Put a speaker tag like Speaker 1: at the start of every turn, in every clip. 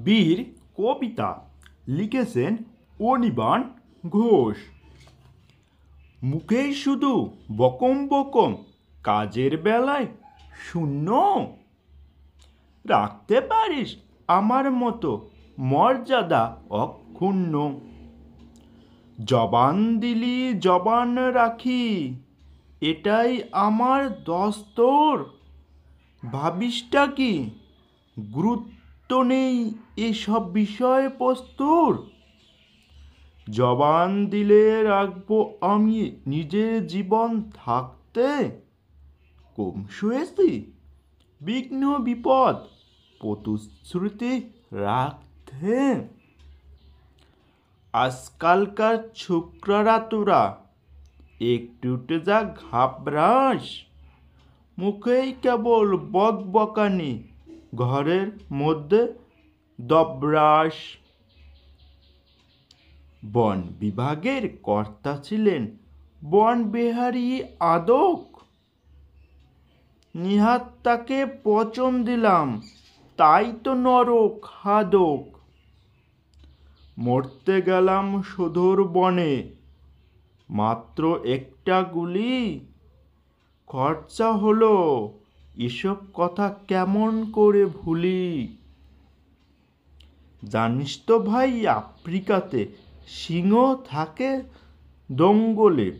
Speaker 1: বীর কবিতা লিখেছেন অনির্বাণ ঘোষ। মুখেই শুধু বকম বকম, কাজের বেলায় শূন্য। রাখতে পারিস আমার মতো মর্যাদা অক্ষুণ্ণ। জবান দিলি জবান রাখি, এটাই আমার দস্তর। ভাবিসটা কি গুরুত্ব নেই এসব বিষয়বস্তুর? জবান দিলে রাখবো আমি নিজের জীবন থাকতে। কম শুয়েছি বিঘ্ন বিপদ প্রতিশ্রুতি রাখতে। আজকালকার ছোকরারা তোরা একটুতে যা ঘাবড়াস, মুখেই কেবল বকবকানি, ঘরের মধ্যে দবরাস। বন বিভাগের কর্তা ছিলেন বনবিহারী আদক। নিহাত তাকে পচন দিলাম, তাই তো নরক হাদক। মরতে গেলাম সুদূর বনে, মাত্র একটা গুলি। খরচা হলো, এসব কথা কেমন করে ভুলি। জানিস তো ভাই, আফ্রিকাতে সিংহ থাকে জঙ্গলে।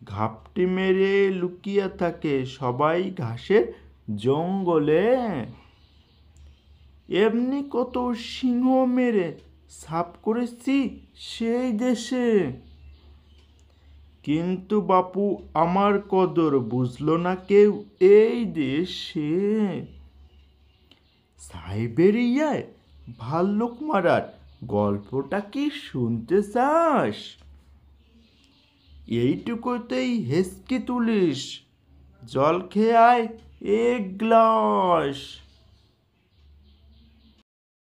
Speaker 1: ঘাপটি মেরে লুকিয়ে থাকে সবাই ঘাসের জঙ্গলে। এমনি কত সিংহ মেরে সাফ করেছি সেই দেশে। কিন্তু বাপু আমার কদর বুঝলো না কেউ এই দেশে। সাইবেরিয়ায় ভাল্লুক মারার গল্পটা কি শুনতে চাস? এইটুকুতেই হেসকে তুলিস, জল খেয়ে আয় এক গ্লাস।